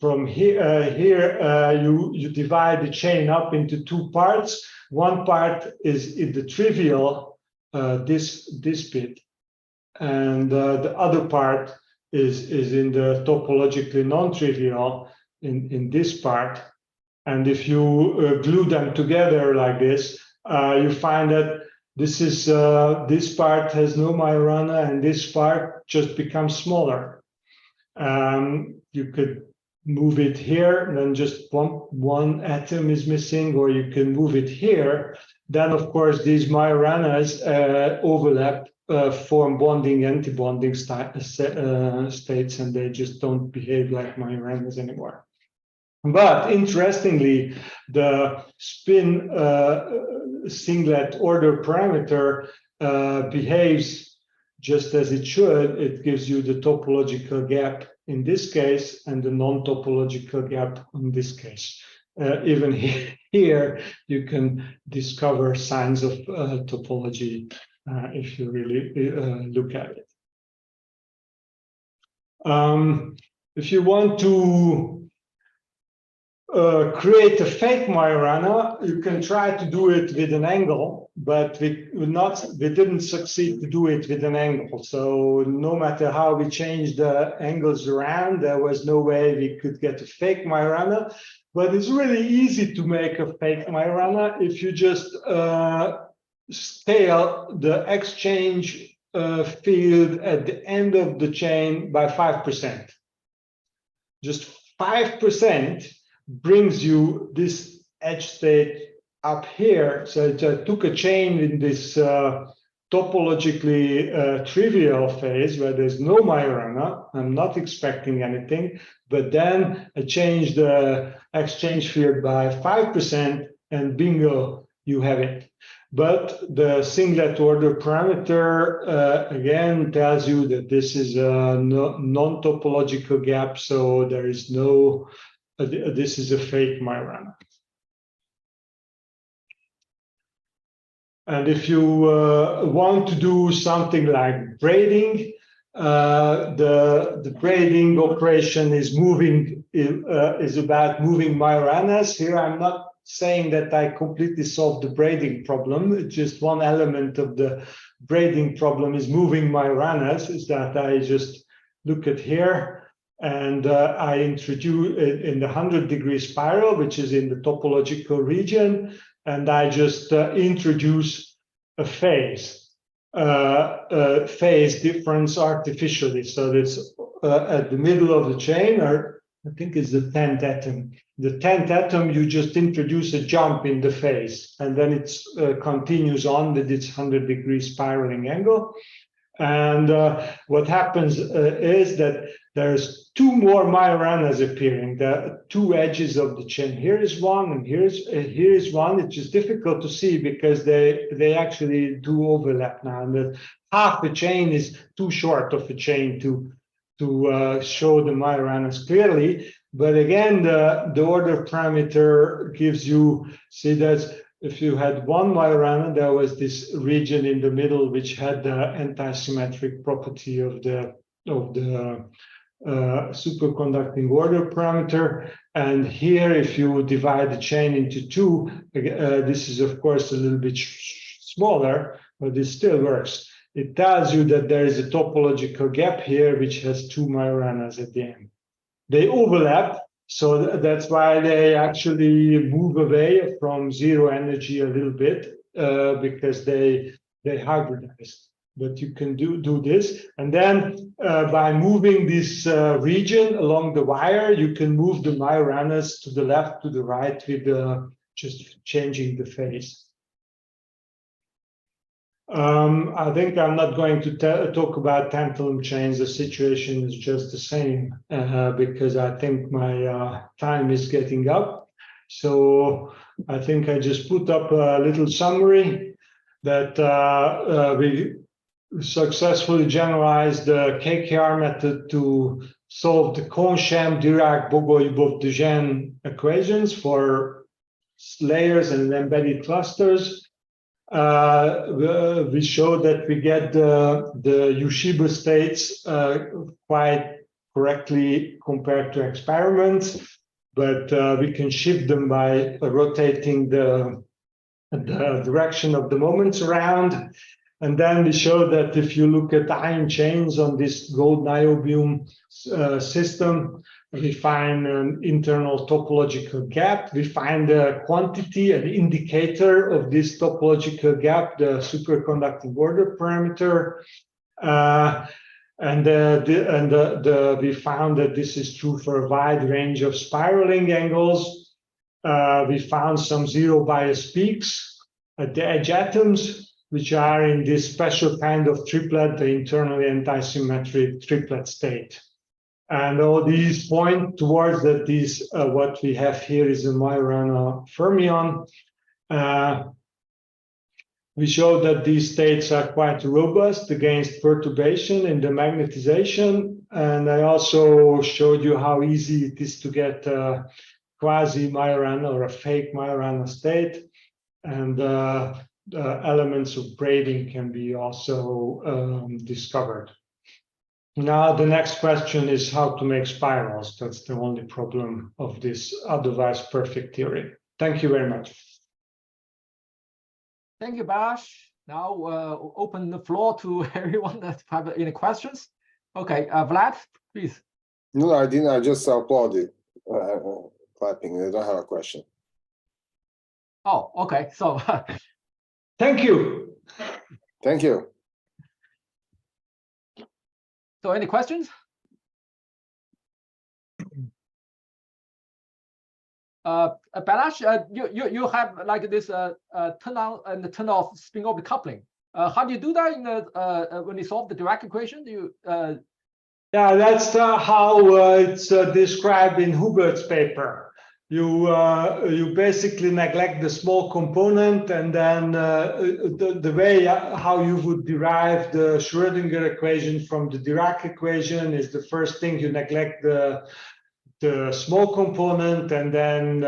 from here, you divide the chain up into two parts. One part is in the trivial, this bit, and the other part is in the topologically non-trivial in this part. And if you glue them together like this, you find that this part has no Majorana, and this part just becomes smaller. You could move it here, and then just one atom is missing, or you can move it here. Then, of course, these Majoranas overlap, form bonding, anti-bonding states, and they just don't behave like Majoranas anymore. But interestingly, the spin singlet order parameter behaves just as it should. It gives you the topological gap in this case and the non-topological gap in this case. Even here, you can discover signs of topology if you really look at it. If you want to create a fake Majorana, you can try to do it with an angle, but we didn't succeed to do it with an angle. So no matter how we changed the angles around, there was no way we could get a fake Majorana. But it's really easy to make a fake Majorana if you just scale the exchange field at the end of the chain by 5%. Just 5% brings you this edge state up here. So I took a chain in this topologically trivial phase where there's no Majorana. I'm not expecting anything, but then I changed the exchange field by 5%, and bingo, you have it. But the singlet order parameter again tells you that this is a non-topological gap, so there is no. This is a fake Majorana. And if you want to do something like braiding, the braiding operation is about moving Majoranas. Here, I'm not saying that I completely solved the braiding problem. It's just one element of the braiding problem is moving Majoranas, is that I just look at here. And I introduce in the 100-degree spiral, which is in the topological region, and I just introduce a phase difference artificially. So that's at the middle of the chain, or I think it's the 10th atom. The 10th atom, you just introduce a jump in the phase, and then it continues on with its 100-degree spiraling angle. And what happens is that there's two more Majoranas appearing, the two edges of the chain. Here is one, and here is one. It's just difficult to see because they actually do overlap now. And that half the chain is too short of a chain to show the Majoranas clearly. But again, the order parameter gives you, see that if you had one Majorana, there was this region in the middle which had the antisymmetric property of the superconducting order parameter. And here, if you divide the chain into two, this is of course a little bit smaller, but it still works. It tells you that there is a topological gap here which has two Majoranas at the end. They overlap, So that's why they actually move away from zero energy a little bit, because they hybridize. But you can do this, and then by moving this region along the wire, you can move the Majoranas to the left, to the right, with just changing the phase. I think I'm not going to talk about tantalum chains. The situation is just the same, because I think my time is getting up. So I think I just put up a little summary that we successfully generalized the KKR method to solve the Kohn-Sham, Dirac, Bogolyubov-de Gennes equations for layers and embedded clusters. We show that we get the Yushiba states quite correctly compared to experiments, but we can shift them by rotating the direction of the moments around. And then we show that if you look at ion chains on this gold niobium system, we find an internal topological gap. We find a quantity, an indicator of this topological gap, the superconducting order parameter. We found that this is true for a wide range of spiraling angles. We found some zero bias peaks at the edge atoms, which are in this special kind of triplet, the internally antisymmetric triplet state. And all these point towards that what we have here is a Majorana fermion. We show that these states are quite robust against perturbation in the magnetization. And I also showed you how easy it is to get a quasi-Majorana or a fake Majorana state. And the elements of braiding can be also discovered. Now, the next question is how to make spirals. That's the only problem of this otherwise perfect theory. Thank you very much. Thank you, Balazs. Now open the floor to everyone that have any questions. Okay, Vlad, please. No, I didn't. I just applauded, clapping. I don't have a question. Oh, okay. So, thank you. Thank you. So, any questions? Balazs, you have like this turn on and turn off spin orbit coupling. How do you do that in the when you solve the Dirac equation? Yeah, that's how it's described in Hubert's paper. You basically neglect the small component, and then the way how you would derive the Schrödinger equation from the Dirac equation is the first thing you neglect the small component, and then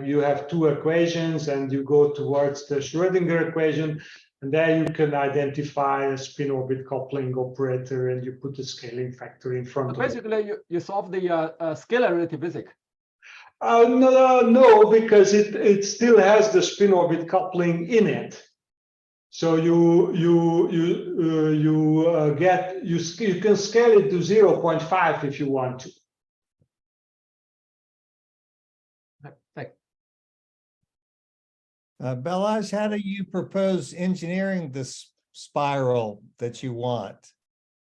you have two equations, and you go towards the Schrödinger equation, and there you can identify a spin orbit coupling operator, and you put a scaling factor in front of it. Basically, you solve the scalar relativistic. No, because it still has the spin orbit coupling in it. So you can scale it to 0.5 if you want to. Balazs, how do you propose engineering this spiral that you want?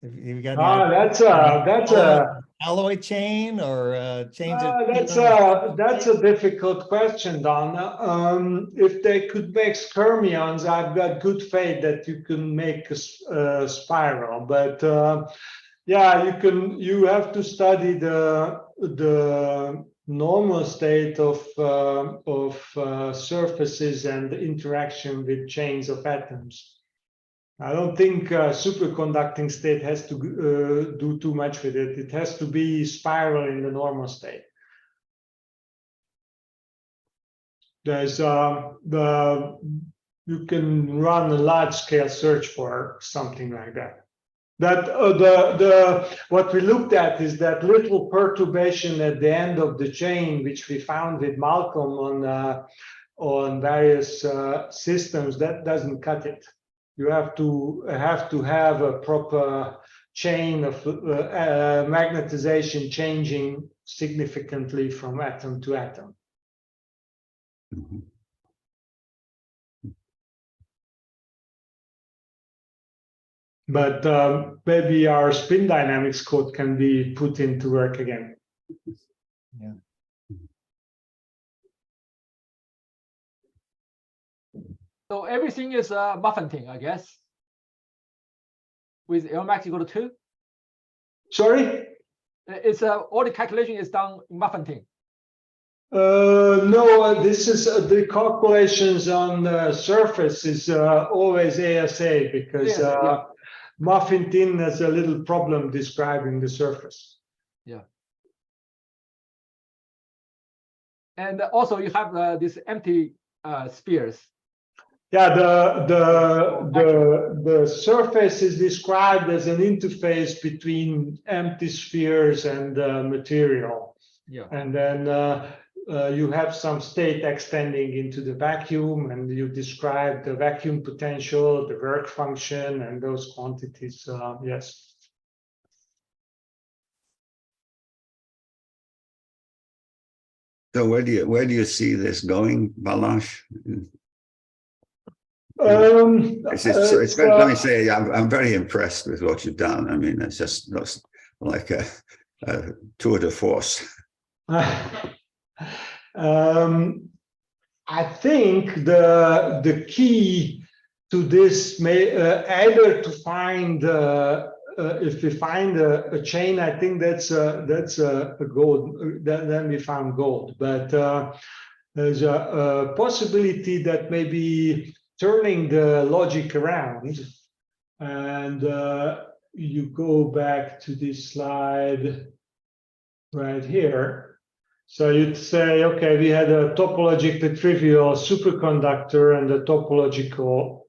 Have you got that's a alloy chain or chains of that's a difficult question, Don. If they could make skyrmions, I've got good faith that you can make a spiral, but yeah, you have to study the normal state of surfaces and the interaction with chains of atoms. I don't think superconducting state has to do too much with it. It has to be spiral in the normal state. There's you can run a large-scale search for something like that. That what we looked at is that little perturbation at the end of the chain, which we found with Malcolm on various systems. That doesn't cut it. You have to have a proper chain of magnetization changing significantly from atom to atom. Mhm. But maybe our spin dynamics code can be put into work again. Yeah. So everything is Muffin-ting, I guess, with Lmax equal to 2. Sorry? It's all the calculation is done in Muffin-ting. No, this is the calculations on the surface is always ASA because Yeah. Muffin-tin has a little problem describing the surface. Yeah. And also you have these empty spheres. Yeah, the surface is described as an interface between empty spheres and material. Yeah. And then you have some state extending into the vacuum, and you describe the vacuum potential, the work function, and those quantities. Yes. So where do you see this going, Balazs? Let me say, I'm very impressed with what you've done. I mean, it's just looks like a tour de force. I think the key to this may either to find if we find a chain, I think that's a gold. Then we found gold, but there's a possibility that maybe turning the logic around, and you go back to this slide right here. So you'd say, okay, we had a topologically trivial superconductor and a topological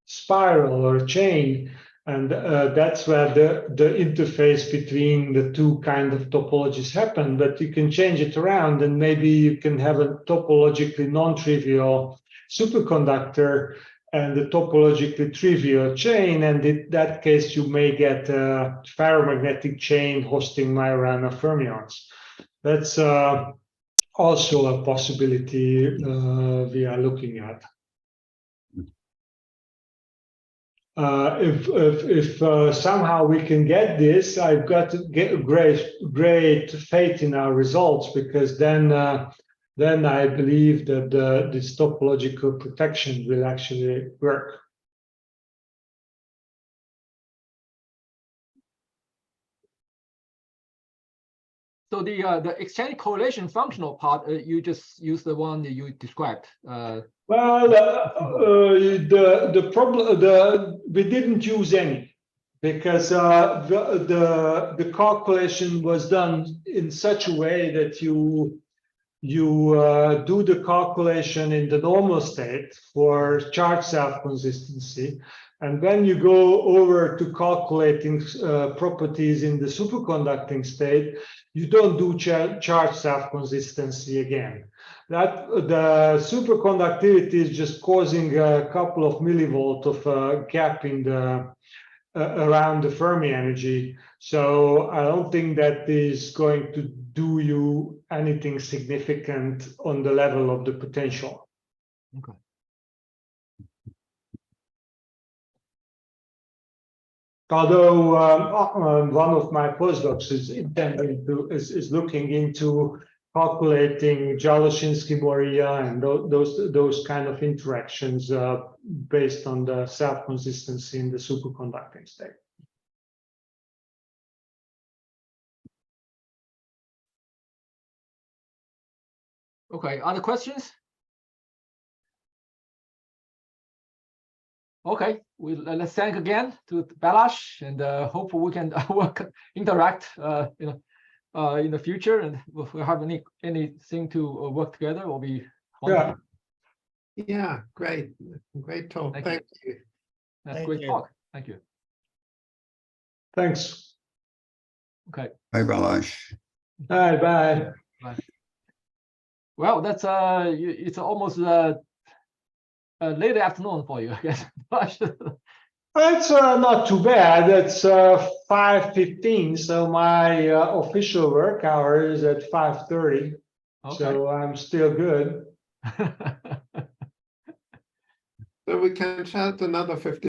spiral or chain, and that's where the interface between the two kind of topologies happen. But you can change it around, and maybe you can have a topologically non-trivial superconductor and the topologically trivial chain, and in that case you may get a ferromagnetic chain hosting Majorana fermions. That's also a possibility we are looking at. If somehow we can get this, I've got to get great faith in our results, because then I believe that this topological protection will actually work. So the exchange correlation functional part, you just use the one that you described. Well, the problem, we didn't use any, because the calculation was done in such a way that you do the calculation in the normal state for charge self-consistency, and when you go over to calculating properties in the superconducting state, you don't do charge self-consistency again. That the superconductivity is just causing a couple of millivolt of gap in the around the Fermi energy. So I don't think that is going to do you anything significant on the level of the potential. Okay. Although one of my postdocs is intending to is looking into calculating Jaloshinsky-Moria and those kind of interactions based on the self-consistency in the superconducting state. Okay, other questions? Okay, let's thank again to Balazs, and hopefully we can interact in the future, and if we have anything to work together, will be wonderful. Yeah, great talk. Thank you. That's great talk. Thank you. Thanks. Okay. Bye, Balazs. Bye. Bye. Well, that's it's almost late afternoon for you, I guess. It's not too bad. It's 5:15, so my official work hour is at 5:30. Okay. So I'm still good. So we can chat another 15